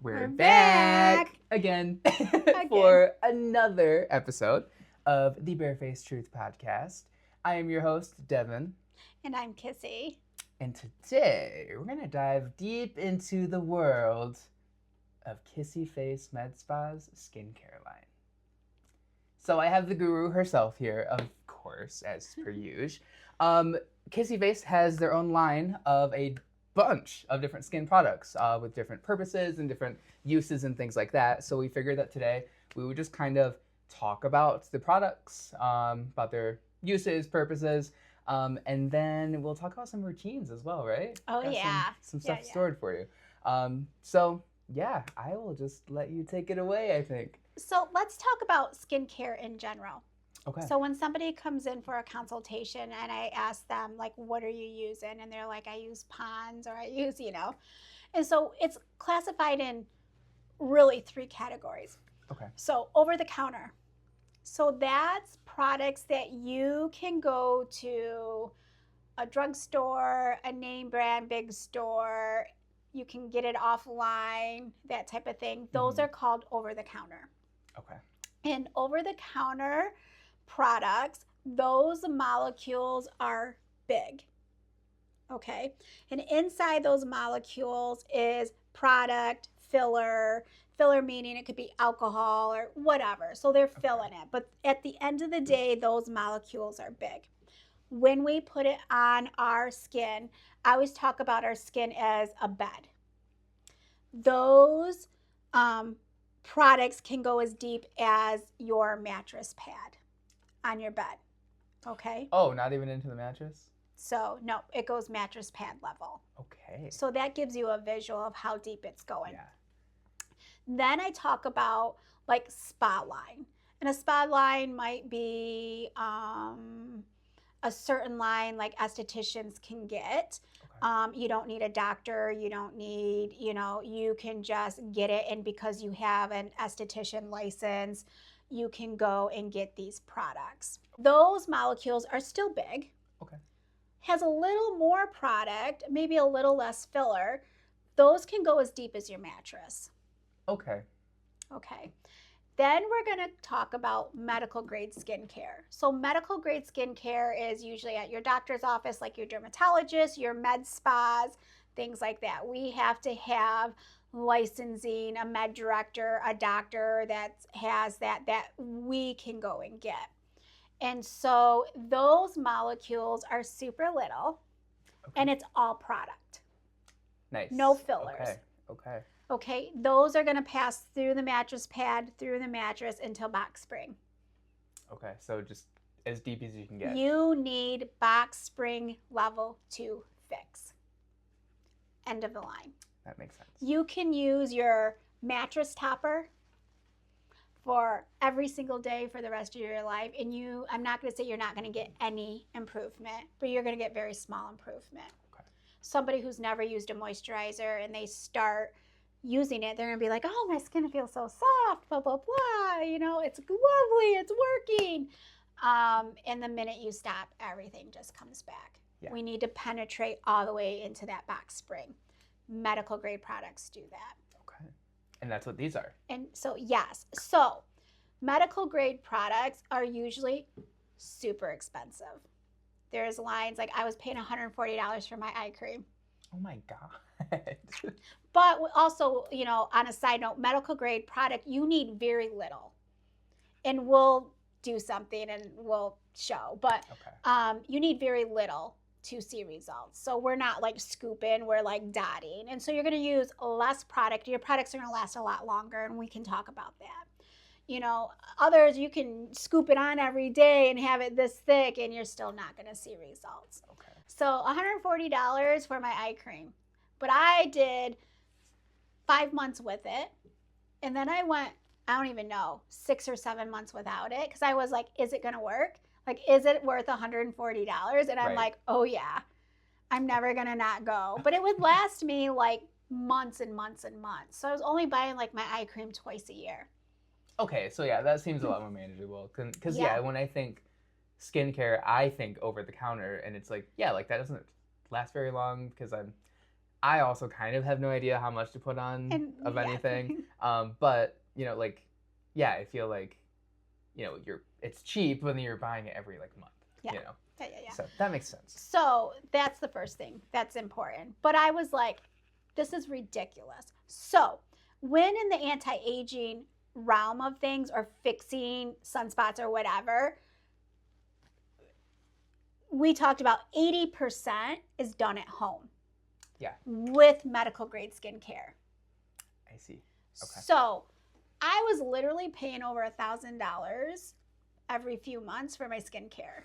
We're back again for another episode of the Barefaced Truth Podcast. I am your host, Devin. And I'm Kissy. And today, we're going to dive deep into the world of Kissy Face Med Spa's skincare line. So I have the guru herself here, of course, as per usual. Kissy Face has their own line of a bunch of different skin products with different purposes and different uses and things like that. So we figured that today we would just kind of talk about the products, about their uses, purposes, and then we'll talk about some routines as well, right? Oh, Got yeah. Some stuff stored for you. So yeah, I will just let you take it away, I think. So let's talk about skincare in general. Okay. So when somebody comes in for a consultation and I ask them, like, what are you using? And they're like, I use Pond's or I use, And so it's classified in really 3 categories. Okay. So over the counter. So that's products that you can go to a drugstore, a name brand, big store. You can get it offline, that type of thing. Those are called over the counter. Okay. And over the counter products, those molecules are big. Okay. And inside those molecules is product, filler meaning it could be alcohol or whatever. So they're filling it. But at the end of the day, those molecules are big. When we put it on our skin, I always talk about our skin as a bed. Those products can go as deep as your mattress pad on your bed. Okay? Oh, not even into the mattress? So, no, it goes mattress pad level. Okay. So that gives you a visual of how deep it's going. Yeah. Then I talk about like spa line. And a spa line might be a certain line like estheticians can get. Okay. You don't need a doctor. You don't need, you can just get it. And because you have an esthetician license, you can go and get these products. Those molecules are still big. Okay. Has a little more product, maybe a little less filler. Those can go as deep as your mattress. Okay. Okay. Then we're going to talk about medical grade skincare. So medical grade skincare is usually at your doctor's office, like your dermatologist, your med spas, things like that. We have to have licensing, a med director, a doctor that has that we can go and get. And so those molecules are super little, and it's all product. Nice. No fillers. Okay, those are going to pass through the mattress pad, through the mattress until box spring. Okay, so just as deep as you can get. You need box spring level 2 fix. End of the line. That makes sense. You can use your mattress topper for every single day for the rest of your life. And I'm not going to say you're not going to get any improvement, but you're going to get very small improvement. Okay. Somebody who's never used a moisturizer and they start using it, they're going to be like, oh, my skin feels so soft, blah, blah, blah. It's lovely, it's working. And the minute you stop, everything just comes back. Yeah. We need to penetrate all the way into that box spring. Medical grade products do that. Okay. And that's what these are. And so, yes. So, medical grade products are usually super expensive. There's lines, like I was paying $140 for my eye cream. Oh my God. But also, on a side note, medical grade product, you need very little. And we'll do something and we'll show. But you need very little to see results. So we're not like scooping, we're like dotting. And so you're going to use less product. Your products are going to last a lot longer, and we can talk about that. Others, you can scoop it on every day and have it this thick, and you're still not going to see results. Okay. So $140 for my eye cream. But I did 5 months with it. And then I went, I don't even know, 6 or 7 months without it. Because I was like, is it going to work? Like, is it worth $140? And I'm like, oh yeah, I'm never going to not go. But it would last me like months and months and months. So I was only buying like my eye cream twice a year. Okay, so yeah, that seems a lot more manageable. Because yeah, when I think skincare, I think over the counter, and it's like, yeah, like that doesn't last very long because I also kind of have no idea how much to put on of anything. But, you know, like, yeah, I feel like, you know, it's cheap when you're buying it every, like, month, you know? Yeah. So that makes sense. So that's the first thing that's important. But I was like, this is ridiculous. So when in the anti-aging realm of things or fixing sunspots or whatever, we talked about 80% is done at home. Yeah. With medical grade skincare. I see. Okay. So I was literally paying over $1,000 every few months for my skincare.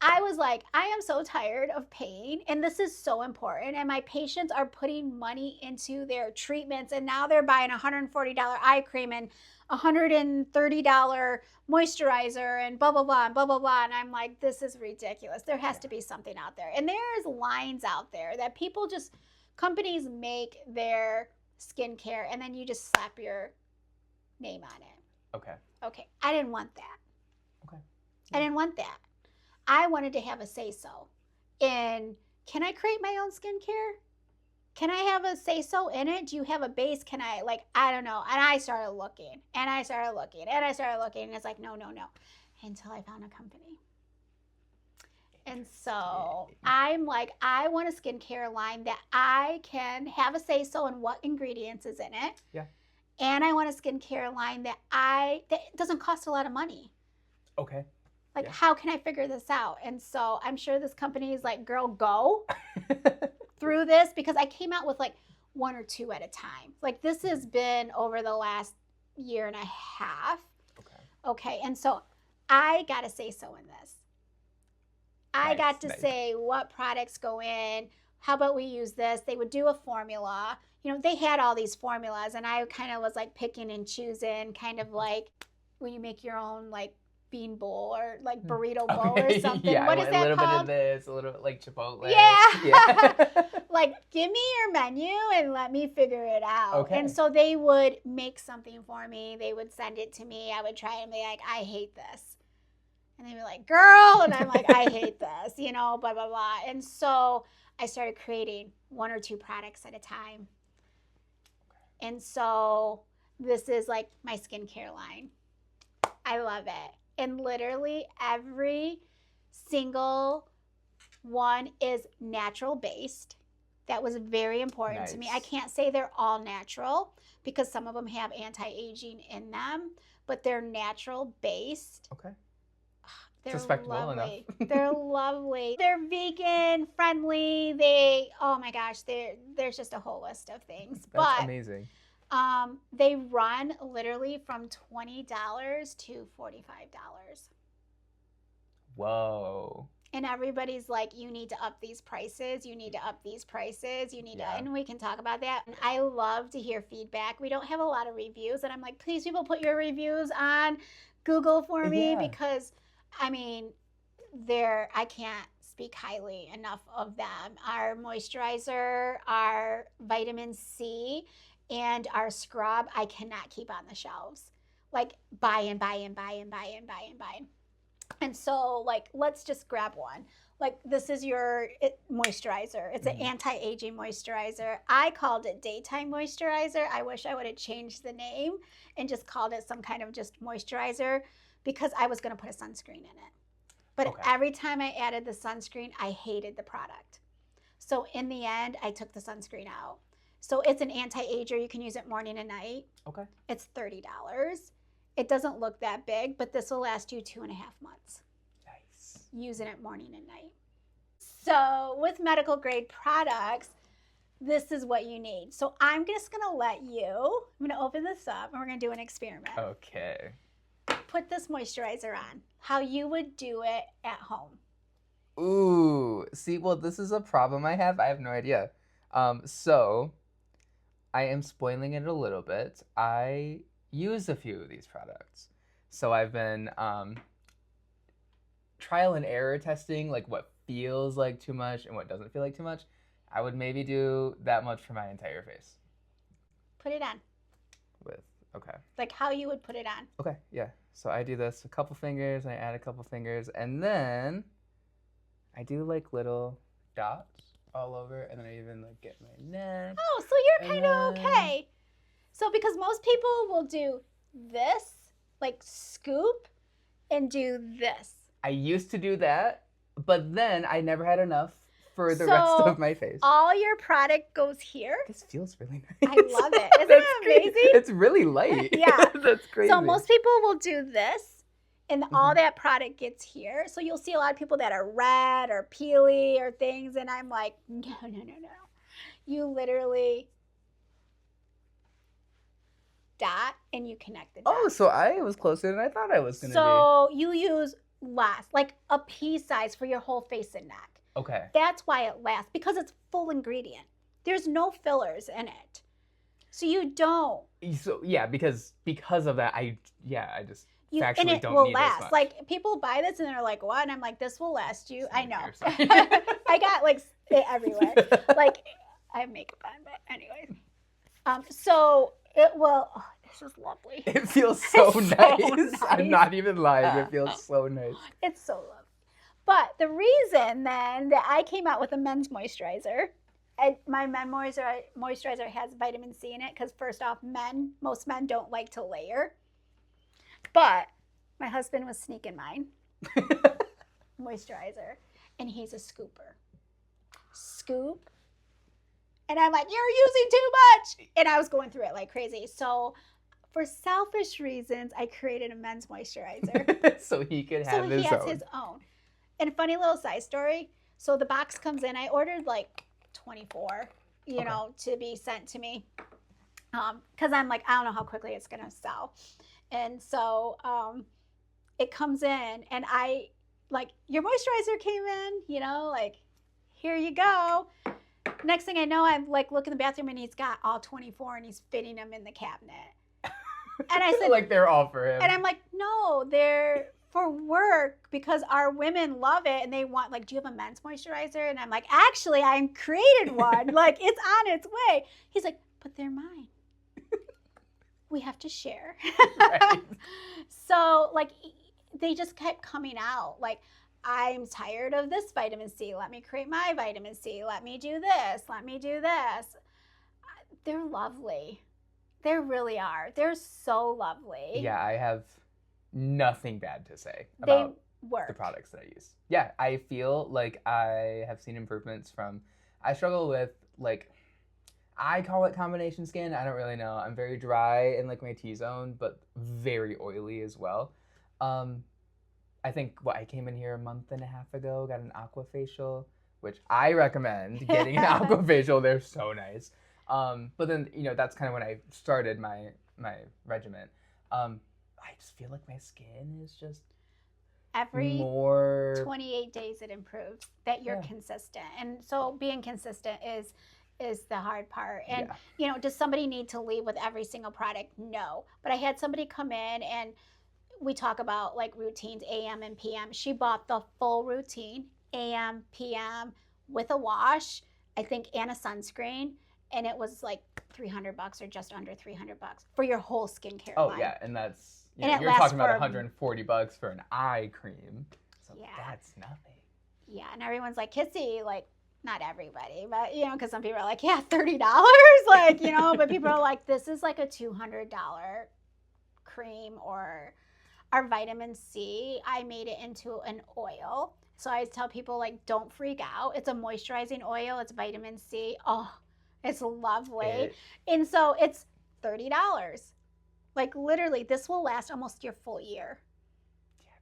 I was like, I am so tired of paying, and this is so important. And my patients are putting money into their treatments, and now they're buying $140 eye cream and $130 moisturizer and blah, blah, blah, and blah, blah, blah. And I'm like, this is ridiculous. There has to be something out there. And there's lines out there that companies make their skincare, and then you just slap your name on it. Okay. I didn't want that. Okay. I didn't want that. I wanted to have a say-so in, can I create my own skincare? Can I have a say-so in it? Do you have a base? Can I, like, I don't know. And I started looking, and I started looking, and I started looking, and it's like, no. Until I found a company. And so I'm like, I want a skincare line that I can have a say-so in what ingredients is in it. Yeah. And I want a skincare line that doesn't cost a lot of money. Okay. Like, how can I figure this out? And so I'm sure this company is like, girl, go through this, because I came out with like 1 or 2 at a time. Like, this has been over the last year and a half. Okay. And so I got to say so in this. I got to say what products go in. How about we use this? They would do a formula. You know, they had all these formulas, and I kind of was like picking and choosing, kind of like when you make your own, like, bean bowl or like burrito bowl or something. Yeah, what is that called? A little bit of this, a little bit like Chipotle. Yeah. Like, give me your menu and let me figure it out. Okay. And so they would make something for me. They would send it to me. I would try and be like, I hate this. And they'd be like, girl. And I'm like, I hate this, you know, blah, blah, blah. And so I started creating 1 or 2 products at a time. And so this is like my skincare line. I love it. And literally every single one is natural based. That was very important to me. I can't say they're all natural because some of them have anti-aging in them, but they're natural based. Okay. They're respectable lovely. enough. They're lovely. They're vegan friendly. Oh my gosh, there's just a whole list of things. That's amazing. They run literally from $20 to $45. Whoa. And everybody's like, you need to up these prices. You need to up these prices. You need to, and we can talk about that. And I love to hear feedback. We don't have a lot of reviews. And I'm like, please, people, put your reviews on Google for me because, I mean, I can't speak highly enough of them. Our moisturizer, our vitamin C, and our scrub, I cannot keep on the shelves. Like, buy and buy and buy and buy and buy and buy. And so, like, let's just grab one. Like, this is your moisturizer. It's an anti-aging moisturizer. I called it daytime moisturizer. I wish I would have changed the name and just called it some kind of just moisturizer because I was going to put a sunscreen in it. But every time I added the sunscreen, I hated the product. So in the end, I took the sunscreen out. So it's an anti-ager. You can use it morning and night. Okay. It's $30. It doesn't look that big, but this will last you 2.5 months. Nice. Using it morning and night. So with medical grade products, this is what you need. So I'm just going to I'm going to open this up and we're going to do an experiment. Okay. Put this moisturizer on. How you would do it at home. Ooh. See, well, this is a problem I have. I have no idea. So I am spoiling it a little bit. I use a few of these products. So I've been trial and error testing, like what feels like too much and what doesn't feel like too much. I would maybe do that much for my entire face. Put it on. Okay. Like how you would put it on. Okay, yeah. So I do this a couple fingers, I add a couple fingers, and then I do like little dots all over, and then I even like get my neck. Oh, so you're kind of okay. So because most people will do this, like scoop, and do this. I used to do that, but then I never had enough for the rest of my face. All your product goes here. This feels really nice. I love it. Isn't it amazing? It's really light. Yeah. That's crazy. So most people will do this, and all that product gets here. So you'll see a lot of people that are red or peely or things, and I'm like, no. You literally dot and you connect the dots. Oh, so I was closer than I thought I was going to be. So you use less, like a pea size for your whole face and neck. Okay. That's why it lasts, because it's full ingredient. There's no fillers in it. So you don't. So yeah, because of that, I just factually and it don't will need last. this much. Like people buy this and they're like, "What?" And I'm like, "This will last you." I know. Yourself. I got like it everywhere. Like I have makeup on, but anyways. So it will. Oh, this is lovely. It feels so It's nice. so nice. I'm not even lying. It feels so nice. It's so lovely. But the reason then that I came out with a men's moisturizer, and my men's moisturizer has vitamin C in it, because first off, most men don't like to layer. But my husband was sneaking mine moisturizer, and he's a scooper. Scoop. And I'm like, "You're using too much." And I was going through it like crazy. So for selfish reasons, I created a men's moisturizer. So he could So have he his has own. his own. And funny little side story. So the box comes in. I ordered like 24, to be sent to me. Because I'm like, I don't know how quickly it's going to sell. And so it comes in, and I, like, your moisturizer came in, like, here you go. Next thing I know, I'm like, look in the bathroom, and he's got all 24, and he's fitting them in the cabinet. And I said, like they're all for him. and I'm like, no, they're for work, because our women love it, and they want, like, do you have a men's moisturizer? And I'm like, actually, I created one. Like, it's on its way. He's like, but they're mine. We have to share. Right. So, like, they just kept coming out. Like, I'm tired of this vitamin C. Let me create my vitamin C. Let me do this. Let me do this. They're lovely. They really are. They're so lovely. Yeah, I have nothing bad to say about work. the products that I use. Yeah, I feel like I have seen improvements from, I struggle with, like, I call it combination skin. I don't really know. I'm very dry in like my T-zone, but very oily as well. I think I came in here a month and a half ago, got an aqua facial, which I recommend getting an aqua facial. They're so nice. But then, that's kind of when I started my regimen. I just feel like my skin is just every more 28 days it improves, that you're consistent. And so being consistent is the hard part. And does somebody need to leave with every single product? No. But I had somebody come in, and we talk about like routines, AM and PM. She bought the full routine, AM, PM, with a wash, I think, and a sunscreen, and it was like $300 or just under $300 for your whole skincare line. Oh yeah, and that's And you're talking about $140 for an eye cream. So that's nothing. Yeah, and everyone's like, Kissy, like, not everybody, but because some people are like, yeah, $30, like, but people are like, this is like a $200 cream. Or our vitamin C, I made it into an oil. So I tell people, like, don't freak out. It's a moisturizing oil. It's vitamin C. Oh, it's lovely. And so it's $30. Like, literally, this will last almost your full year.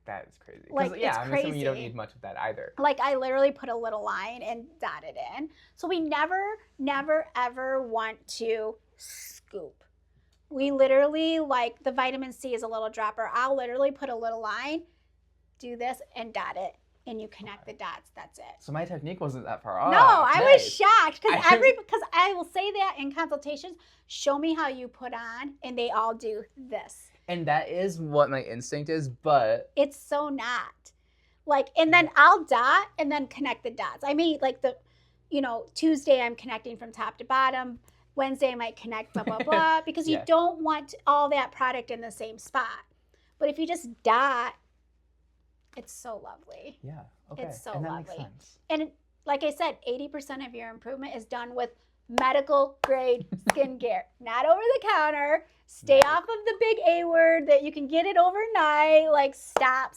That is crazy. Like, I'm assuming you don't need much of that either. Like, I literally put a little line and dotted in. So we never, ever want to scoop. We literally, like, the vitamin C is a little dropper. I'll literally put a little line, do this, and dot it. And you connect the dots. That's it. So my technique wasn't that far off. No, I was shocked. Because I will say that in consultations, show me how you put on, and they all do this. And that is what my instinct is, but it's so not. Like, and then I'll dot and then connect the dots. I mean, like Tuesday I'm connecting from top to bottom. Wednesday I might connect blah, blah, blah. Because you don't want all that product in the same spot. But if you just dot, it's so lovely. Yeah. Okay. It's so and that lovely. makes sense. And like I said, 80% of your improvement is done with medical grade skincare, not over the counter. Stay off of the big A word that you can get it overnight. Like, stop.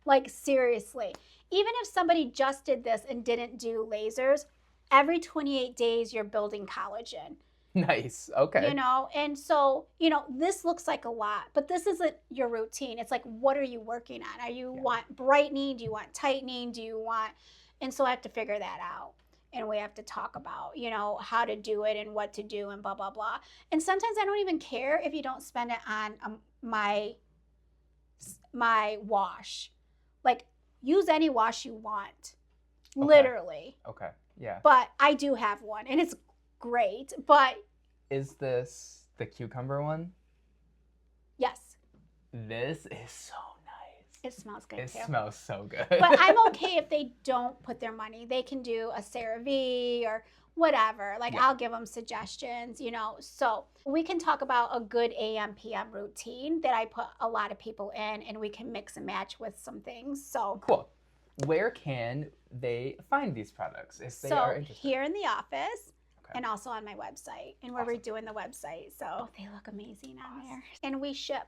Like, seriously. Even if somebody just did this and didn't do lasers, every 28 days you're building collagen. Nice. Okay. You know, and so, you know, this looks like a lot, but this isn't your routine. It's like, what are you working on? Are you want brightening? Do you want tightening? Do you want, and so I have to figure that out. And we have to talk about, you know, how to do it and what to do and blah, blah, blah. And sometimes I don't even care if you don't spend it on my wash. Like, use any wash you want, literally. Okay, yeah. But I do have one, and it's great, but... Is this the cucumber one? Yes. This is so nice. It smells good, too. It smells so good. But I'm okay if they don't put their money. They can do a CeraVe or whatever. Like, I'll give them suggestions, you know. So we can talk about a good AM, PM routine that I put a lot of people in, and we can mix and match with some things. So cool. Where can they find these products if they are interested? Here in the office. And also on my website, and we're redoing the website, so they look amazing on there. And we ship.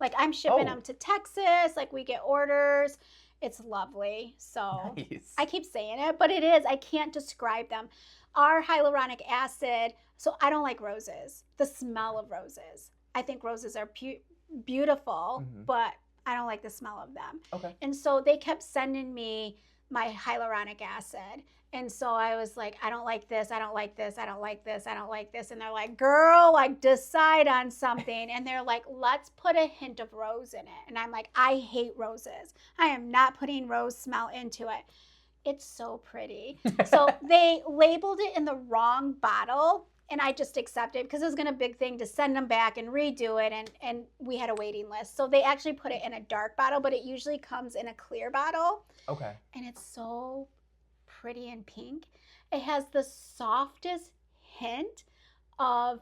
Like, I'm shipping them to Texas. Like, we get orders. It's lovely. So nice. I keep saying it, but it is. I can't describe them. Our hyaluronic acid, so I don't like roses. The smell of roses. I think roses are beautiful, but I don't like the smell of them. Okay. And so they kept sending me my hyaluronic acid. And so I was like, I don't like this, I don't like this, I don't like this, I don't like this. And they're like, girl, like, decide on something. And they're like, let's put a hint of rose in it. And I'm like, I hate roses. I am not putting rose smell into it. It's so pretty. So they labeled it in the wrong bottle. And I just accepted because it was going to be a big thing to send them back and redo it. And we had a waiting list. So they actually put it in a dark bottle, but it usually comes in a clear bottle. Okay. And it's so pretty and pink. It has the softest hint of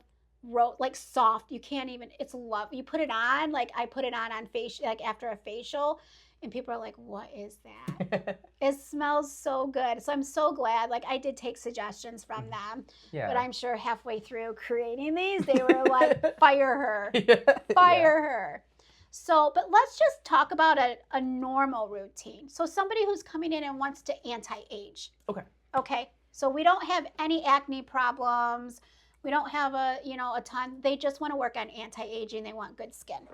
like soft. You can't even, it's love. You put it on, like I put it on facial, like after a facial, and people are like, what is that? It smells so good. So I'm so glad. Like, I did take suggestions from them. Yeah. But I'm sure halfway through creating these, they were like, fire her. Fire her. So, but let's just talk about a normal routine. So somebody who's coming in and wants to anti-age. Okay. So we don't have any acne problems. We don't have a ton. They just want to work on anti-aging. They want good skin.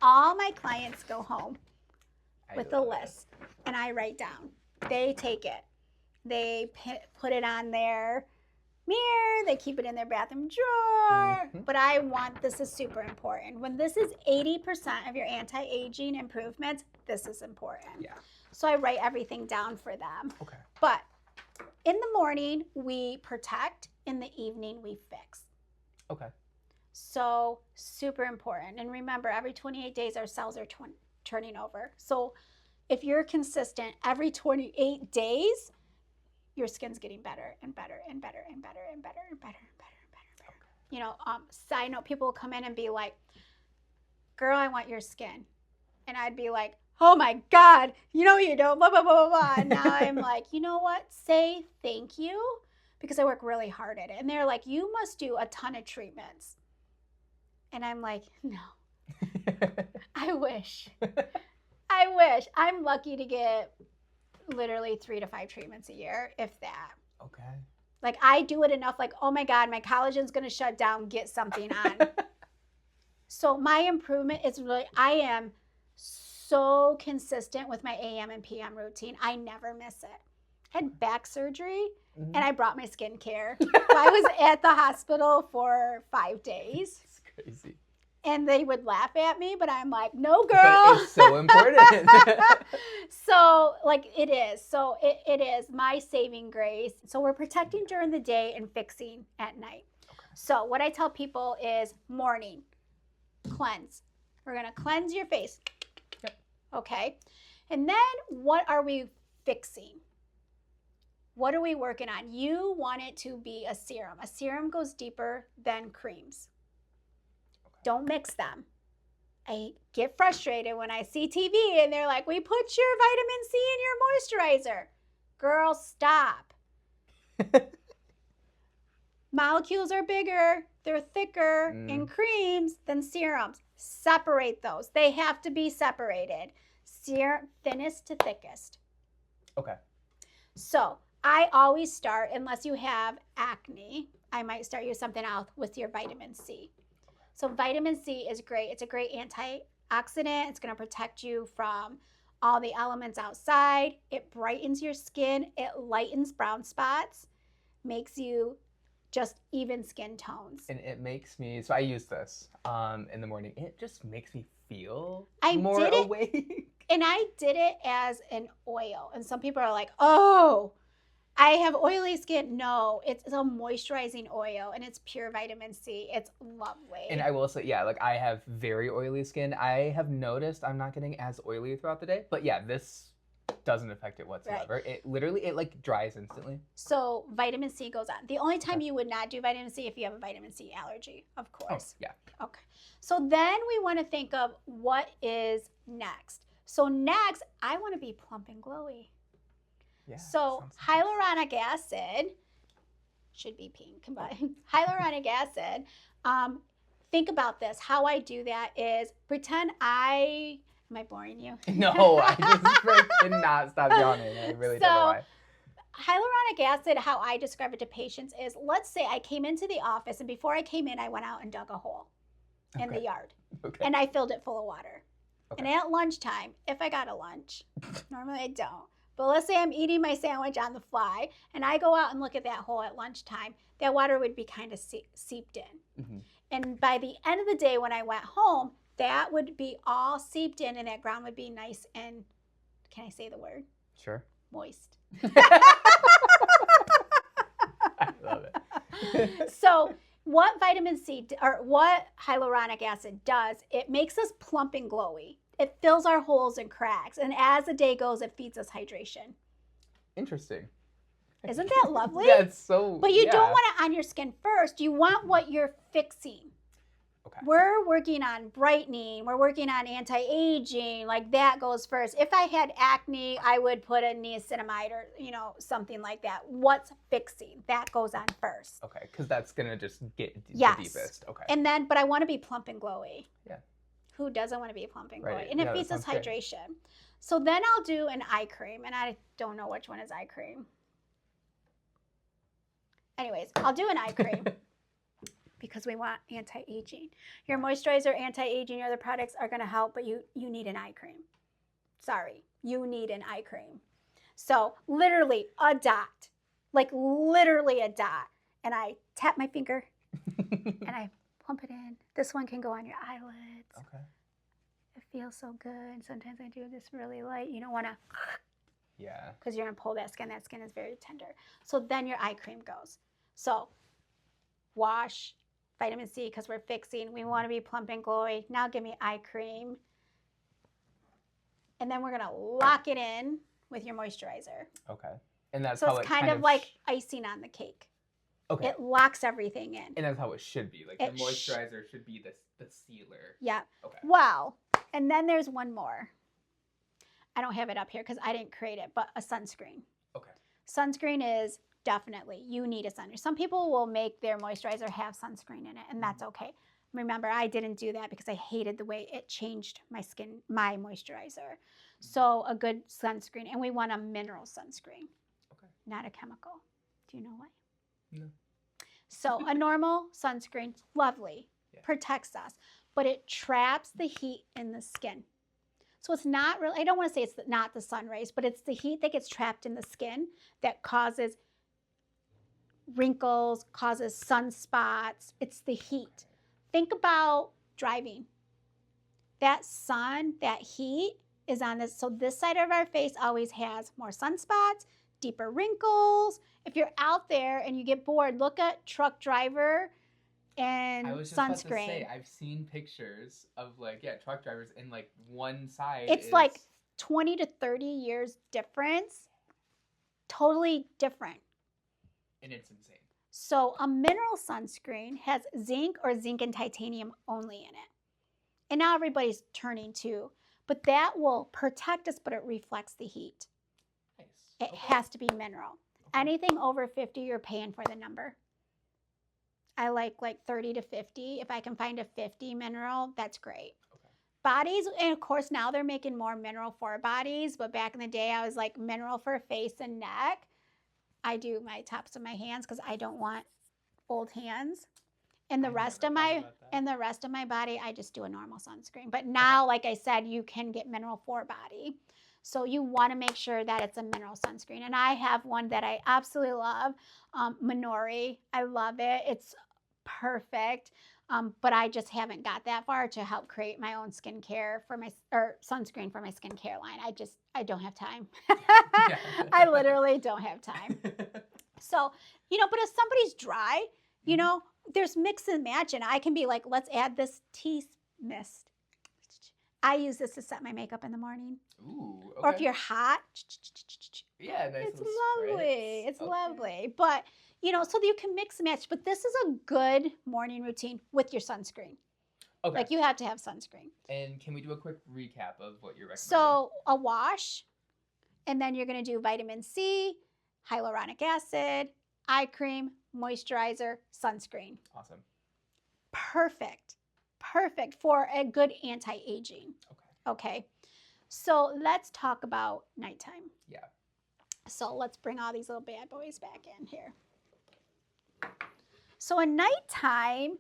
All my clients go home with a list, and I write down. They take it. They put it on their mirror. They keep it in their bathroom drawer. But this is super important. When this is 80% of your anti-aging improvements, this is important. Yeah. So I write everything down for them. Okay. But in the morning, we protect. In the evening, we fix. Okay. So super important. And remember, every 28 days, our cells are turning over. So if you're consistent, every 28 days, your skin's getting better and better and better and better and better and better and better and better and better. You know, side note, people will come in and be like, girl, I want your skin. And I'd be like, oh my God, you know you don't, blah, blah, blah, blah, blah. And now I'm like, you know what? Say thank you, because I work really hard at it. And they're like, you must do a ton of treatments. And I'm like, no. I wish. I wish. I'm lucky to get literally 3 to 5 treatments a year, if that. Okay. Like, I do it enough, like, oh my God, my collagen's going to shut down, get something on. So my improvement is really, I am so consistent with my AM and PM routine. I never miss it. I had back surgery, and I brought my skincare. So I was at the hospital for 5 days. It's crazy. And they would laugh at me, but I'm like, no, girl. But it's so important. So, like, it is. So it is my saving grace. So we're protecting during the day and fixing at night. Okay. So what I tell people is morning, cleanse. We're going to cleanse your face. Yep. Okay. And then what are we fixing? What are we working on? You want it to be a serum. A serum goes deeper than creams. Don't mix them. I get frustrated when I see TV and they're like, we put your vitamin C in your moisturizer. Girl, stop. Molecules are bigger, they're thicker in creams than serums. Separate those. They have to be separated. Serum, thinnest to thickest. Okay. So I always start, unless you have acne, I might start you something else with your vitamin C. So vitamin C is great. It's a great antioxidant. It's going to protect you from all the elements outside. It brightens your skin. It lightens brown spots, makes you just even skin tones. And it makes me, so I use this in the morning. It just makes me feel I more did it, awake. And I did it as an oil. And some people are like, oh, I have oily skin. No, it's a moisturizing oil and it's pure vitamin C. It's lovely. And I will say, yeah, like I have very oily skin. I have noticed I'm not getting as oily throughout the day. But yeah, this doesn't affect it whatsoever. Right. It literally, like dries instantly. So vitamin C goes on. The only time you would not do vitamin C if you have a vitamin C allergy, of course. Oh, yeah. Okay. So then we want to think of what is next. So next, I want to be plump and glowy. Yeah, so hyaluronic acid should be pink, but hyaluronic acid. Think about this. How I do that is pretend am I boring you? No, I just did not stop yawning. I really don't know why. Hyaluronic acid, how I describe it to patients is, let's say I came into the office and before I came in, I went out and dug a hole in the yard. Okay. And I filled it full of water. Okay. And at lunchtime, if I got a lunch, normally I don't, but let's say I'm eating my sandwich on the fly and I go out and look at that hole at lunchtime, that water would be kind of seeped in. Mm-hmm. And by the end of the day when I went home, that would be all seeped in and that ground would be nice and, can I say the word? Sure. Moist. I love it. So what vitamin C or what hyaluronic acid does, it makes us plump and glowy. It fills our holes and cracks. And as the day goes, it feeds us hydration. Interesting. Isn't that lovely? That's so. But you don't want it on your skin first. You want what you're fixing. Okay. We're working on brightening. We're working on anti-aging. Like that goes first. If I had acne, I would put a niacinamide or, something like that. What's fixing? That goes on first. Okay, because that's going to just get the deepest. Okay. And then, but I want to be plump and glowy. Yeah. Who doesn't want to be plump and glowy? Right. And it feeds us hydration. Great. So then I'll do an eye cream. And I don't know which one is eye cream. Anyways, I'll do an eye cream. Because we want anti-aging. Your moisturizer, anti-aging, other products are going to help, but you need an eye cream. Sorry, you need an eye cream. So literally a dot, like literally a dot. And I tap my finger and I plump it in. This one can go on your eyelids. Okay. It feels so good. Sometimes I do this really light. You don't want to. Yeah. Because you're going to pull that skin. That skin is very tender. So then your eye cream goes. So wash. Vitamin C because we're fixing. We want to be plump and glowy. Now give me eye cream. And then we're going to lock it in with your moisturizer. Okay. And that's so how it's kind of like icing on the cake. Okay. It locks everything in. And that's how it should be. Like the moisturizer should be the sealer. Yeah. Okay. Well, and then there's one more. I don't have it up here because I didn't create it, but a sunscreen. Okay. Sunscreen is definitely, you need a sunscreen. Some people will make their moisturizer have sunscreen in it, and that's okay. Remember, I didn't do that because I hated the way it changed my skin, my moisturizer. So a good sunscreen, and we want a mineral sunscreen, not a chemical. Do you know why? No. So a normal sunscreen, lovely, protects us, but it traps the heat in the skin. So it's not really, I don't want to say it's not the sun rays, but it's the heat that gets trapped in the skin that causes wrinkles, causes sunspots. It's the heat. Think about driving. That sun, that heat is on this. So this side of our face always has more sunspots, deeper wrinkles. If you're out there and you get bored, look at truck driver and I was just sunscreen. About to say, I've seen pictures of truck drivers and one side it's like 20 to 30 years difference. Totally different. And it's insane. So a mineral sunscreen has zinc or zinc and titanium only in it. And now everybody's turning to, but that will protect us, but it reflects the heat. Nice. It has to be mineral. Anything over 50, you're paying for the number. I like 30 to 50. If I can find a 50 mineral, that's great. Bodies, and of course now they're making more mineral for bodies, but back in the day I was like mineral for face and neck. I do my tops of my hands because I don't want old hands. And the rest of my body, I just do a normal sunscreen. But now, like I said, you can get mineral for body. So you want to make sure that it's a mineral sunscreen. And I have one that I absolutely love, Minori. I love it. It's perfect. But I just haven't got that far to help create my own skincare or sunscreen for my skincare line. I don't have time. I literally don't have time. So, but if somebody's dry, there's mix and match, and I can be like, let's add this tea mist. I use this to set my makeup in the morning. Ooh, okay. Or if you're hot, yeah, nice. It's lovely. It's lovely. But so you can mix and match. But this is a good morning routine with your sunscreen. Okay. Like you have to have sunscreen. And can we do a quick recap of what you're recommending? So a wash, and then you're going to do vitamin C, hyaluronic acid, eye cream, moisturizer, sunscreen. Awesome. Perfect for a good anti-aging. Okay. So let's talk about nighttime. Yeah. So let's bring all these little bad boys back in here. So a nighttime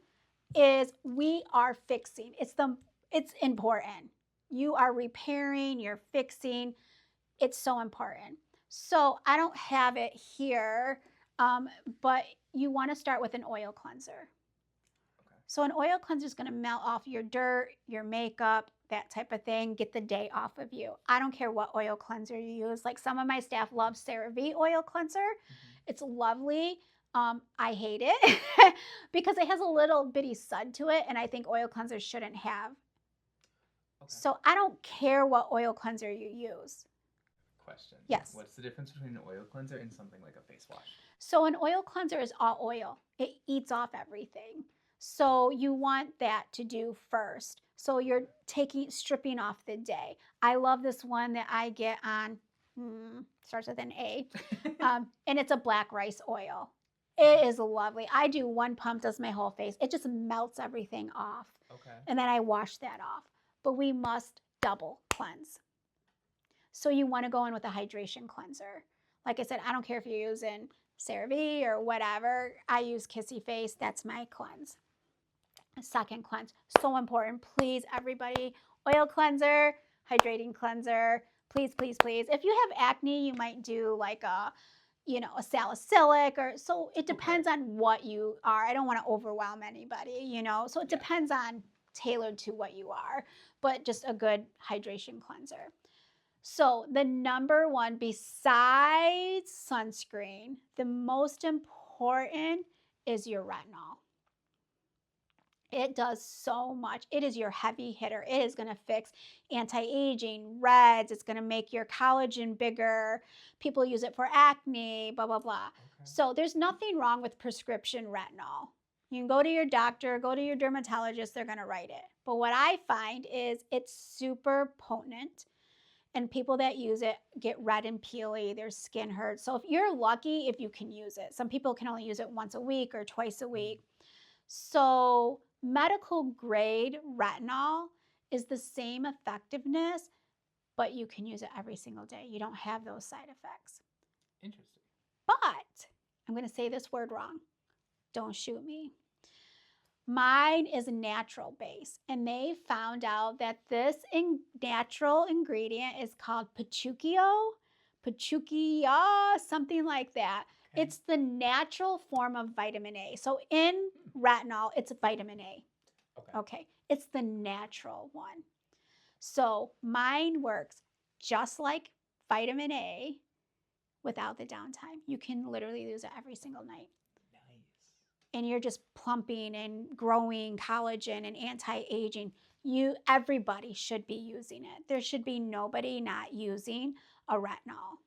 is we are fixing. It's important. You are repairing, you're fixing. It's so important. So I don't have it here, but you want to start with an oil cleanser. So an oil cleanser is going to melt off your dirt, your makeup, that type of thing, get the day off of you. I don't care what oil cleanser you use. Like some of my staff love CeraVe oil cleanser. It's lovely. I hate it because it has a little bitty sud to it, and I think oil cleansers shouldn't have. So I don't care what oil cleanser you use. Question. Yes. What's the difference between an oil cleanser and something like a face wash? So an oil cleanser is all oil. It eats off everything. So you want that to do first. So you're stripping off the day. I love this one that I get on, starts with an A, and it's a black rice oil. It is lovely. I do one pump, does my whole face. It just melts everything off. Okay. And then I wash that off. But we must double cleanse. So you want to go in with a hydration cleanser. Like I said, I don't care if you're using CeraVe or whatever. I use Kissy Face. That's my cleanse. A second cleanse. So important. Please, everybody, oil cleanser, hydrating cleanser. Please, please, please. If you have acne, you might do like a salicylic so it depends on what you are. I don't want to overwhelm anybody, so it depends on tailored to what you are, but just a good hydration cleanser. So the number one besides sunscreen, the most important is your retinol. It does so much. It is your heavy hitter. It is going to fix anti-aging, reds. It's going to make your collagen bigger. People use it for acne, blah, blah, blah. Okay. So there's nothing wrong with prescription retinol. You can go to your doctor, go to your dermatologist, they're going to write it. But what I find is it's super potent, and people that use it get red and peely, their skin hurts. So if you're lucky, if you can use it. Some people can only use it once a week or twice a week. So medical grade retinol is the same effectiveness, but you can use it every single day. You don't have those side effects. Interesting. But I'm going to say this word wrong. Don't shoot me. Mine is natural base, and they found out that this natural ingredient is called petchukio, something like that. Okay. It's the natural form of vitamin A. So in retinol, it's vitamin A. Okay. It's the natural one. So mine works just like vitamin A without the downtime. You can literally use it every single night. And you're just plumping and growing collagen and anti-aging. Everybody should be using it. There should be nobody not using a retinol.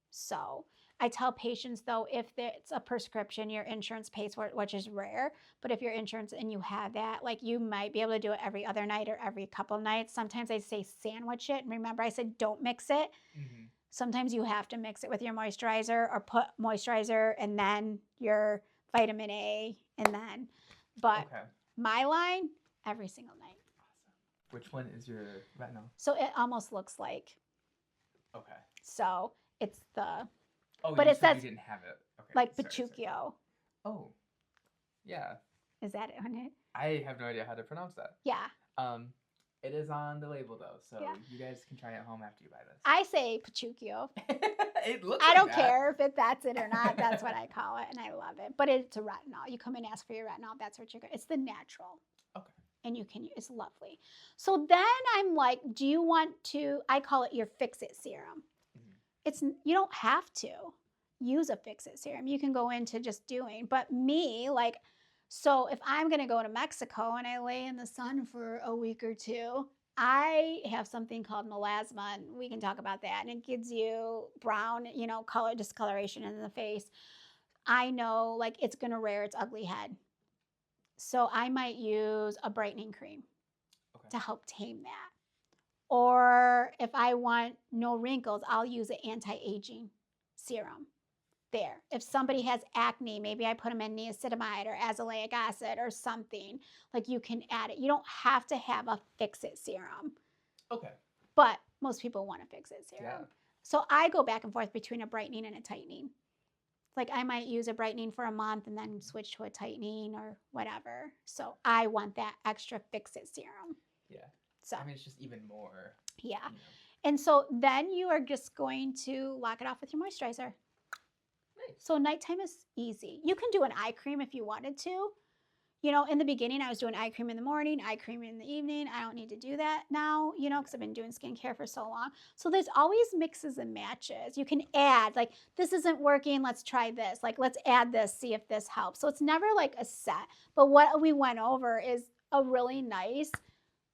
So I tell patients, though, if it's a prescription, your insurance pays for it, which is rare. But if your insurance and you have that, you might be able to do it every other night or every couple nights. Sometimes I say sandwich it. And remember, I said don't mix it. Mm-hmm. Sometimes you have to mix it with your moisturizer or put moisturizer and then your vitamin A and then. But my line, every single night. Awesome. Which one is your retinol? So it almost looks like. Okay. So it's the. Oh, but it says you didn't have it. Okay. Like Petruchio. Oh. Yeah. Is that it on it? I have no idea how to pronounce that. Yeah. It is on the label though, so you guys can try it at home after you buy this. I say Petruchio. It looks. I don't care if that's it or not. That's what I call it, and I love it. But it's a retinol. You come and ask for your retinol. That's what you're going. It's the natural. Okay. And you can. It's lovely. So then I'm like, do you want to? I call it your Fix-It serum. It's you don't have to use a Fix-It serum. You can go into just doing. But me, like. So if I'm going to go to Mexico and I lay in the sun for a week or two, I have something called melasma, and we can talk about that. And it gives you brown, color discoloration in the face. I know, like, it's going to rear its ugly head. So I might use a brightening cream to help tame that. Or if I want no wrinkles, I'll use an anti-aging serum. There. If somebody has acne, maybe I put them in niacinamide or azelaic acid or something. Like you can add it. You don't have to have a Fix-It serum. Okay. But most people want a Fix-It serum. Yeah. So I go back and forth between a brightening and a tightening. Like I might use a brightening for a month and then switch to a tightening or whatever. So I want that extra Fix-It serum. Yeah. So I mean, it's just even more. Yeah. And so then you are just going to lock it off with your moisturizer. So nighttime is easy. You can do an eye cream if you wanted to. In the beginning, I was doing eye cream in the morning, eye cream in the evening. I don't need to do that now, because I've been doing skincare for so long. So there's always mixes and matches. You can add, like, this isn't working, let's try this. Like, let's add this, see if this helps. So it's never like a set. But what we went over is a really nice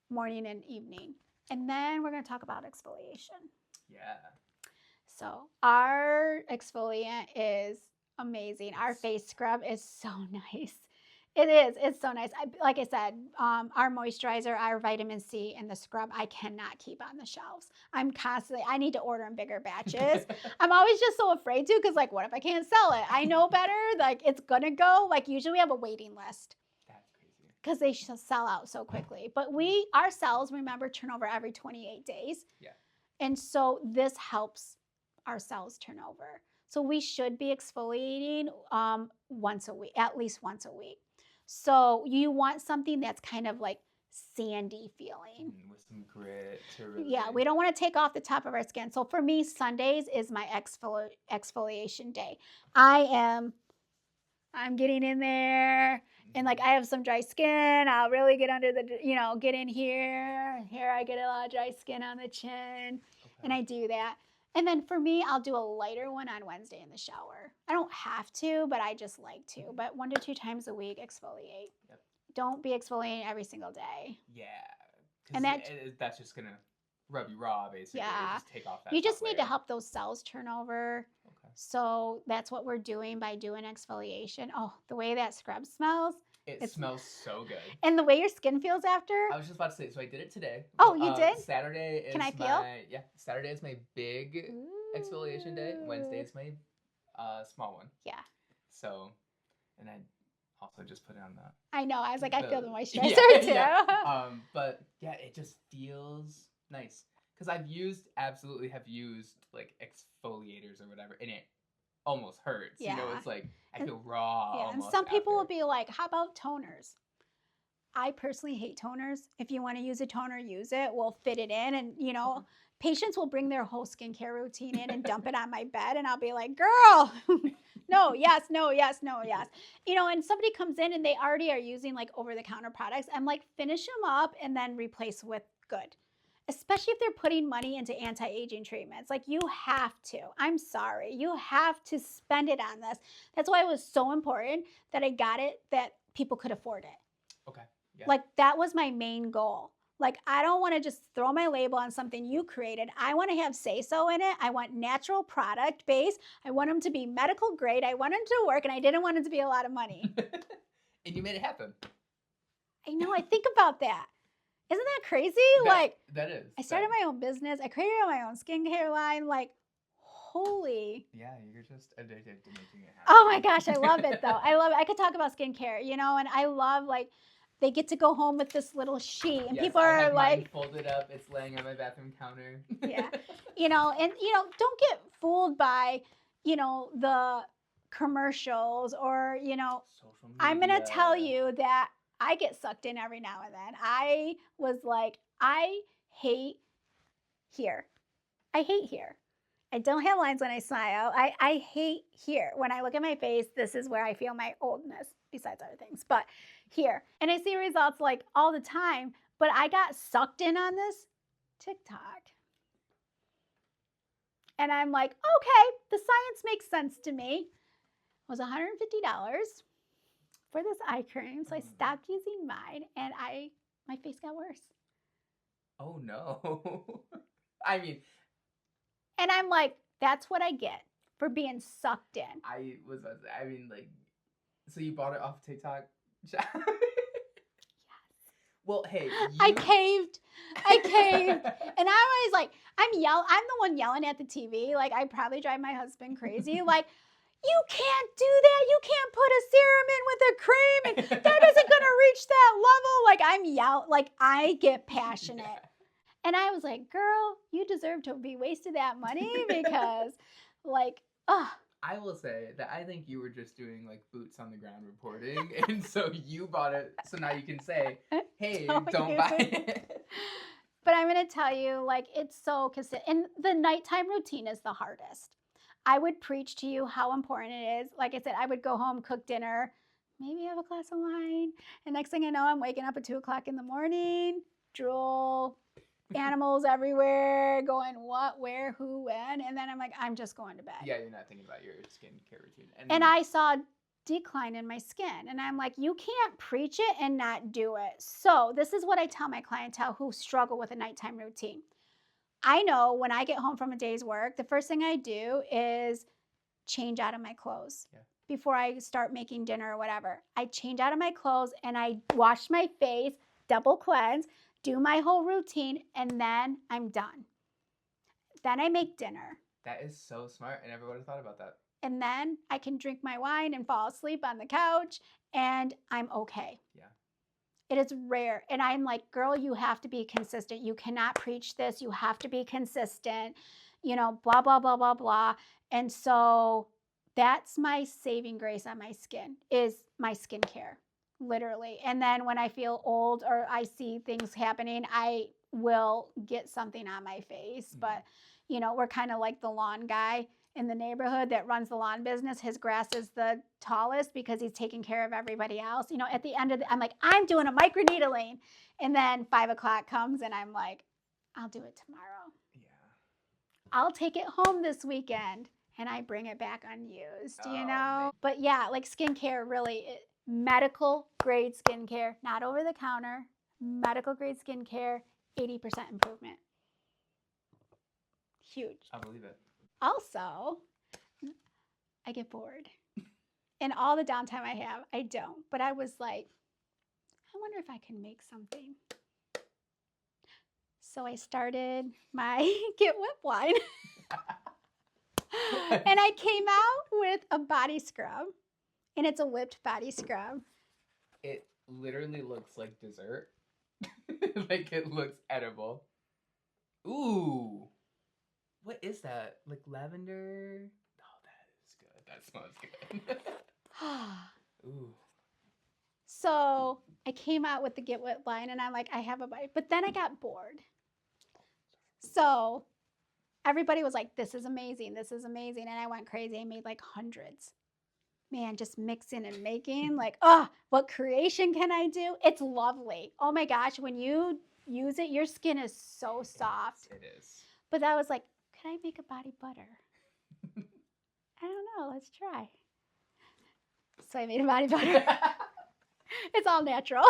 morning and evening. And then we're going to talk about exfoliation. Yeah. So our exfoliant is amazing. Our face scrub is so nice. It is. It's so nice. Like I said, our moisturizer, our vitamin C, and the scrub, I cannot keep on the shelves. I need to order in bigger batches. I'm always just so afraid to because, like, what if I can't sell it? I know better. Like, it's going to go. Like, usually we have a waiting list. That's crazy. Because they sell out so quickly. But our cells, remember, turn over every 28 days. Yeah. And so this helps our cells turn over. So we should be exfoliating once a week, at least once a week. So you want something that's kind of like sandy feeling. With some grit to really... Yeah, we don't want to take off the top of our skin. So for me, Sundays is my exfoliation day. I'm getting in there and like I have some dry skin. I'll really get under the, get in here. Here I get a lot of dry skin on the chin and I do that. And then for me, I'll do a lighter one on Wednesday in the shower. I don't have to, but I just like to. But 1 to 2 times a week, exfoliate. Yep. Don't be exfoliating every single day. Yeah. And that's just going to rub you raw, basically. Yeah. Just take off that you just layer. need to help those cells turn over. Okay. So that's what we're doing by doing exfoliation. Oh, the way that scrub smells. It smells so good. And the way your skin feels after. I was just about to say, so I did it today. Oh, you did? Saturday is Can I peel? Saturday is my big exfoliation day. Wednesday is my small one. Yeah. So, and I also just put it on the... I know. I was like, I feel the moisturizer too. Yeah. But yeah, it just feels nice. Because have used like exfoliators or whatever, and it almost hurts. Yeah. It's like I feel raw. Yeah, and some people will be like, how about toners? I personally hate toners. If you want to use a toner, use it. We'll fit it in. And, patients will bring their whole skincare routine in and dump it on my bed. And I'll be like, girl, no, yes, no, yes, no, yes. And somebody comes in and they already are using like over-the-counter products. I'm like, finish them up and then replace with good. Especially if they're putting money into anti-aging treatments. Like, you have to. I'm sorry. You have to spend it on this. That's why it was so important that I got it, that people could afford it. Okay. Yeah. Like, that was my main goal. Like, I don't want to just throw my label on something you created. I want to have say-so in it. I want natural product base. I want them to be medical grade. I want them to work, and I didn't want it to be a lot of money. And you made it happen. I know. I think about that. Isn't that crazy? That is. I started my own business. I created my own skincare line. Like, holy. Yeah, you're just addicted to making it happen. Oh my gosh, I love it though. I love it. I could talk about skincare, you know, and I love like they get to go home with this little sheet and Yes, people I are have like mine folded up. It's laying on my bathroom counter. yeah. You know, and you know, don't get fooled by, you know, the commercials or, you know, Social I'm going to tell media. you that I get sucked in every now and then. I was like, I hate here. I hate here. I don't have lines when I smile. I hate here. When I look at my face, this is where I feel my oldness, besides other things. But here. And I see results like all the time. But I got sucked in on this TikTok. And I'm like, okay, the science makes sense to me. It was $150 for this eye cream. So I stopped using mine and my face got worse. Oh no. I mean, and I'm like, that's what I get for being sucked in. I was about to say, I mean, like, so you bought it off TikTok? Yes. Well, hey, I caved. And I was like, I'm the one yelling at the TV. Like, I probably drive my husband crazy. Like, you can't do that. You can't put a serum in with a cream, and that isn't going to reach that level. Like, I'm yelling. Like, I get passionate. Yeah. And I was like, girl, you deserve to be wasted that money because, like, ugh. I will say that I think you were just doing like boots on the ground reporting, and so you bought it, so now you can say, hey, don't buy it. But I'm going to tell you, like, it's so consistent. And the nighttime routine is the hardest. I would preach to you how important it is. Like I said, I would go home, cook dinner, maybe have a glass of wine. And next thing I know, I'm waking up at 2 o'clock in the morning, drool, animals everywhere, going what, where, who, when. And then I'm like, I'm just going to bed. Yeah, you're not thinking about your skincare routine. And I saw decline in my skin. And I'm like, you can't preach it and not do it. So this is what I tell my clientele who struggle with a nighttime routine. I know when I get home from a day's work, the first thing I do is change out of my clothes. Yeah. Before I start making dinner or whatever. I change out of my clothes and I wash my face, double cleanse, do my whole routine, and then I'm done. Then I make dinner. That is so smart. I never would have thought about that. And then I can drink my wine and fall asleep on the couch, and I'm okay. Yeah. It is rare. And I'm like, girl, you have to be consistent. You cannot preach this. You have to be consistent, you know, blah, blah, blah, blah, blah. And so that's my saving grace on my skin is my skincare, literally. And then when I feel old or I see things happening, I will get something on my face. Mm-hmm. But, you know, we're kind of like the lawn guy in the neighborhood that runs the lawn business. His grass is the tallest because he's taking care of everybody else. You know, at the end of I'm like, I'm doing a microneedling. And then 5 o'clock comes and I'm like, I'll do it tomorrow. Yeah. I'll take it home this weekend and I bring it back unused, you know? Man. But yeah, like skincare really, medical grade skincare, not over the counter, medical grade skincare, 80% improvement. Huge. I believe it. Also, I get bored. And all the downtime I have, I don't. But I was like, I wonder if I can make something. So I started my Get Whip line. And I came out with a body scrub. And it's a whipped body scrub. It literally looks like dessert. Like it looks edible. Ooh. What is that? Like lavender? Oh, that is good. That smells good. Ooh. So I came out with the Get Whip line and I'm like, I have a body. But then I got bored. So everybody was like, this is amazing. This is amazing. And I went crazy. I made like hundreds. Man, just mixing and making. Like, oh, what creation can I do? It's lovely. Oh my gosh. When you use it, your skin is so soft. It is. But I was like, could I make a body butter? I don't know. Let's try. So I made a body butter. It's all natural.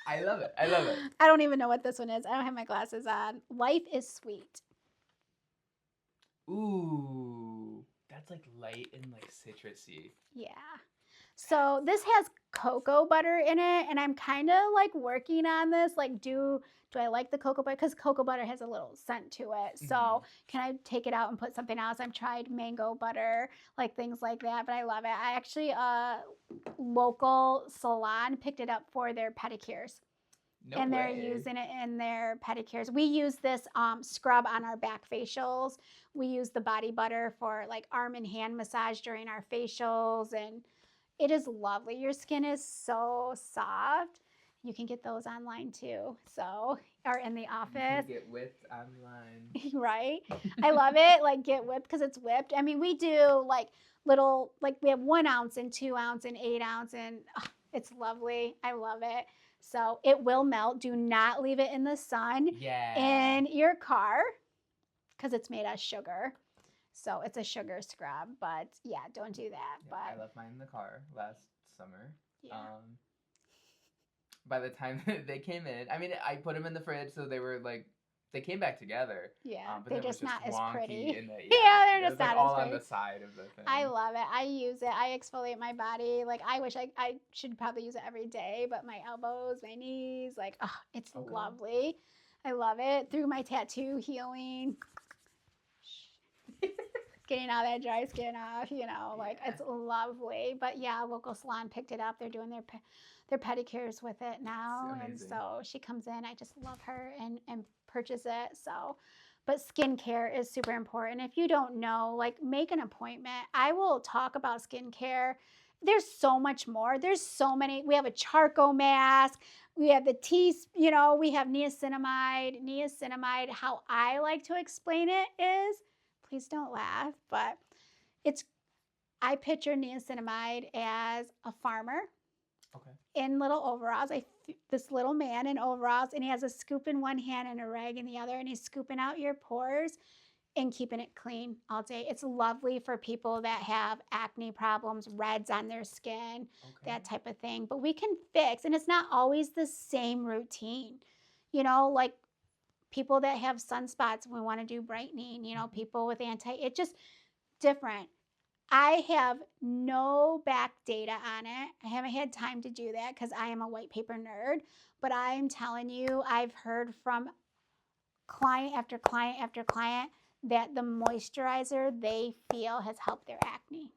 I love it. I love it. I don't even know what this one is. I don't have my glasses on. Life is Sweet. Ooh. That's like light and like citrusy. Yeah. So this has cocoa butter in it, and I'm kind of like working on this. Like, do I like the cocoa butter? Because cocoa butter has a little scent to it. So can I take it out and put something else? I've tried mango butter, like things like that, but I love it. I actually, local salon picked it up for their pedicures. No And they're way. using it in their pedicures. We use this scrub on our back facials. We use the body butter for like arm and hand massage during our facials, and it is lovely. Your skin is so soft. You can get those online too. So, or in the office. You can get whipped online. Right? I love it. Like, get whipped because it's whipped. I mean, we do like little, like we have 1 ounce and 2 ounce and 8 ounce, and it's lovely. I love it. So it will melt. Do not leave it in the sun in your car because it's made of sugar. So it's a sugar scrub, but yeah, don't do that. Yeah, but I left mine in the car last summer. Yeah. By the time they came in, I mean, I put them in the fridge, so they were like, they came back together. Yeah, but they're just not as pretty. Yeah, they're just not all as pretty. on the side of the thing. I love it. I use it. I exfoliate my body. Like, I wish I should probably use it every day, but my elbows, my knees, like, it's lovely. I love it. Through my tattoo healing. Getting all that dry skin off, like it's lovely. But yeah, a local salon picked it up. They're doing their pedicures with it now. And so she comes in. I just love her and purchase it. So, but skincare is super important. If you don't know, like, make an appointment. I will talk about skincare. There's so much more. There's so many. We have a charcoal mask. We have the tea, we have niacinamide. Niacinamide, how I like to explain it is, please don't laugh, but I picture niacinamide as a farmer in little overalls. This little man in overalls, and he has a scoop in one hand and a rag in the other, and he's scooping out your pores and keeping it clean all day. It's lovely for people that have acne problems, reds on their skin, that type of thing. But we can fix, and it's not always the same routine. Like people that have sunspots, we want to do brightening, people with it's just different. I have no back data on it. I haven't had time to do that because I am a white paper nerd. But I'm telling you, I've heard from client after client after client that the moisturizer they feel has helped their acne.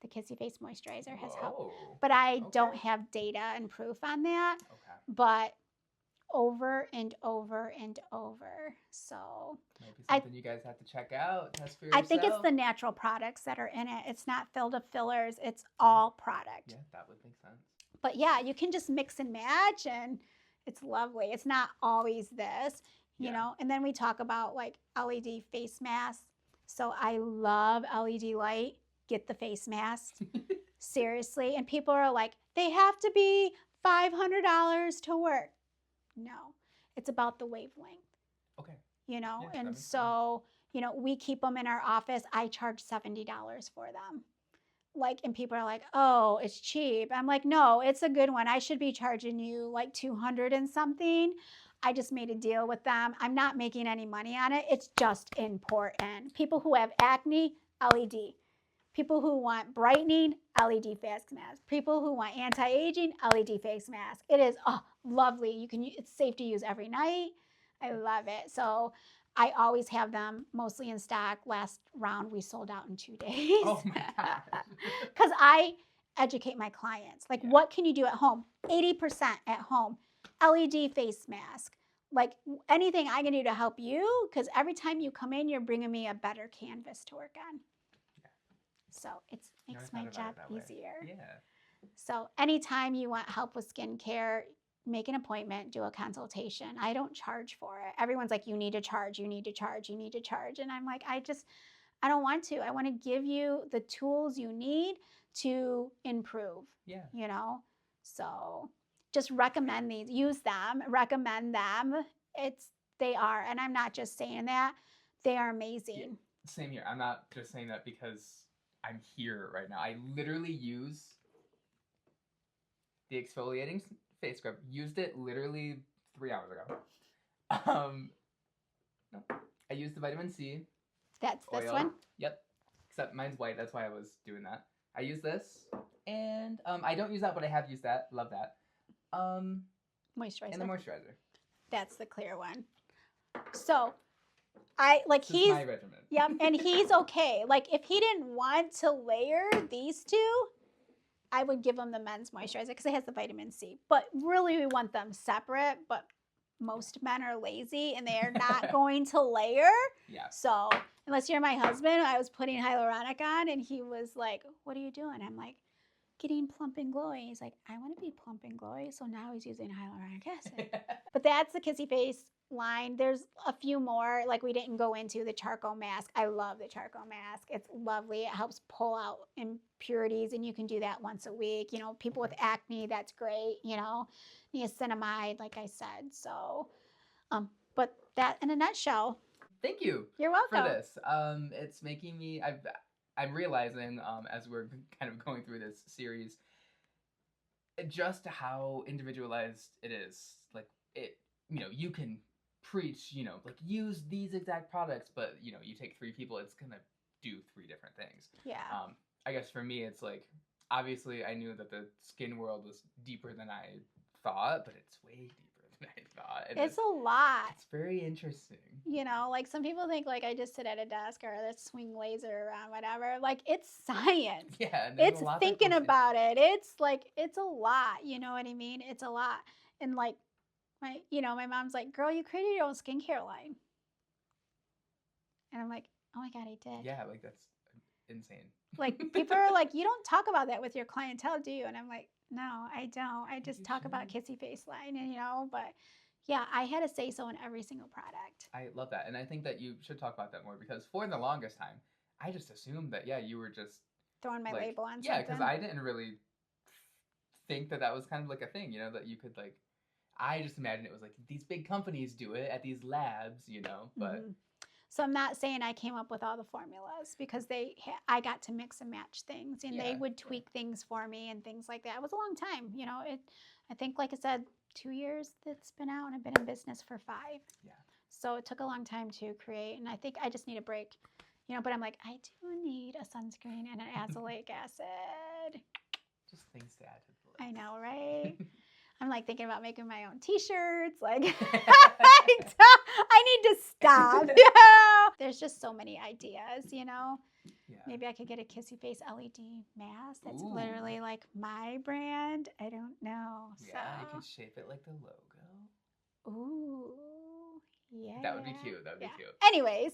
The Kissy Face moisturizer has helped. But I don't have data and proof on that. But over and over and over. So maybe something you guys have to check out, test for yourself. I think it's the natural products that are in it. It's not filled with fillers. It's all product. Yeah, that would make sense. But yeah, you can just mix and match, and it's lovely. It's not always this, you know. And then we talk about like LED face masks. So I love LED light. Get the face mask. Seriously. And people are like, they have to be $500 to work. No, it's about the wavelength. And so, we keep them in our office. I charge $70 for them. Like, and people are like, oh, it's cheap. I'm like, no, it's a good one. I should be charging you like 200 and something. I just made a deal with them. I'm not making any money on it. It's just important. People who have acne, LED. People who want brightening, LED face mask. People who want anti-aging, LED face mask. It is lovely. It's safe to use every night. I love it. So I always have them mostly in stock. Last round we sold out in 2 days. Oh my gosh. Because I educate my clients. Like, what can you do at home? 80% at home. LED face mask. Like, anything I can do to help you, because every time you come in, you're bringing me a better canvas to work on. So it makes my job easier. Yeah. So anytime you want help with skincare, make an appointment, do a consultation. I don't charge for it. Everyone's like, you need to charge, you need to charge, you need to charge. And I'm like, I don't want to. I want to give you the tools you need to improve. Yeah. So just recommend these. Use them. Recommend them. They are. And I'm not just saying that. They are amazing. Yeah. Same here. I'm not just saying that because I'm here right now. I literally use the exfoliating face scrub. Used it literally 3 hours ago. No. I used the vitamin C. That's oil. This one? Yep. Except mine's white. That's why I was doing that. I use this, and I don't use that, but I have used that. Love that. Moisturizer. And the moisturizer. That's the clear one. So, I like this he's is my regimen. Yep, and he's okay. Like if he didn't want to layer these two, I would give him the men's moisturizer because it has the vitamin C. But really, we want them separate. But most men are lazy and they are not going to layer. Yeah. So unless you're my husband, I was putting hyaluronic on and he was like, "What are you doing?" I'm like, "Getting plump and glowy." He's like, "I want to be plump and glowy." So now he's using hyaluronic acid. But that's the Kissy Face line. There's a few more, like we didn't go into the charcoal mask. I love the charcoal mask. It's lovely. It helps pull out impurities, and you can do that once a week. You know, people with acne, that's great. You know, niacinamide, like I said. So, but that in a nutshell. Thank you. You're welcome. For this. It's making me. I'm realizing as we're kind of going through this series, just how individualized it is. Like it, you know, you can preach, you know, like use these exact products, but you know, you take 3 people, it's gonna do 3 different things. Yeah. I guess for me, it's like obviously I knew that the skin world was deeper than I thought, but it's way deeper than I thought. And it's a lot. It's very interesting. You know, like some people think like I just sit at a desk or let's swing laser around, whatever. Like it's science. Yeah. It's thinking about it. It's like, it's a lot. You know what I mean? It's a lot. And like, my mom's like, "Girl, you created your own skincare line." And I'm like, "Oh my God, I did." Yeah, like that's insane. Like people are like, "You don't talk about that with your clientele, do you?" And I'm like, "No, I don't. I just talk about Kissy Face line," and but yeah, I had to say so in every single product. I love that. And I think that you should talk about that more because for the longest time, I just assumed that, yeah, you were just throwing my label on something. Yeah, because I didn't really think that was kind of like a thing, you know, that you could like, I just imagined it was like these big companies do it at these labs, you know, but. Mm-hmm. So I'm not saying I came up with all the formulas because I got to mix and match things and they would tweak things for me and things like that. It was a long time, you know. I think, like I said, 2 years that's been out and I've been in business for 5. Yeah. So it took a long time to create, and I think I just need a break, you know. But I'm like, I do need a sunscreen and an azelaic acid. Just things to add to the list. I know, right? I'm like thinking about making my own t-shirts. Like, I need to stop. Yeah. There's just so many ideas, you know. Yeah. Maybe I could get a Kissy Face LED mask. That's literally like my brand. I don't know. Yeah, you can shape it like the logo. Ooh, yeah. That would be cute. That would be cute. Anyways.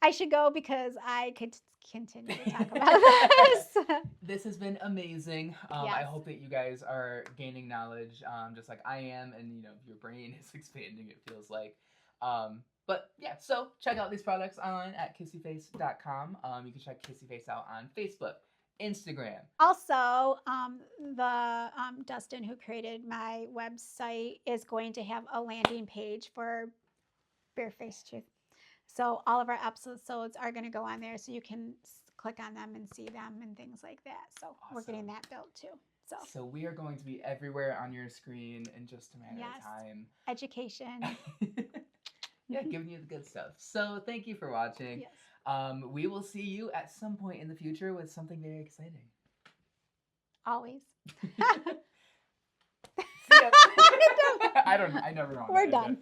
I should go because I could continue to talk about this. This has been amazing. Yes. I hope that you guys are gaining knowledge, just like I am, and you know your brain is expanding. It feels like, but yeah. So check out these products online at kissyface.com. You can check Kissy Face out on Facebook, Instagram. Also, Dustin, who created my website, is going to have a landing page for Barefaced Truth. So all of our episodes are going to go on there, so you can click on them and see them and things like that. So awesome. We're getting that built too. So we are going to be everywhere on your screen in just a matter of time. Education. Yeah, giving you the good stuff. So thank you for watching. Yes. We will see you at some point in the future with something very exciting. Always. See ya. I never know. We're done.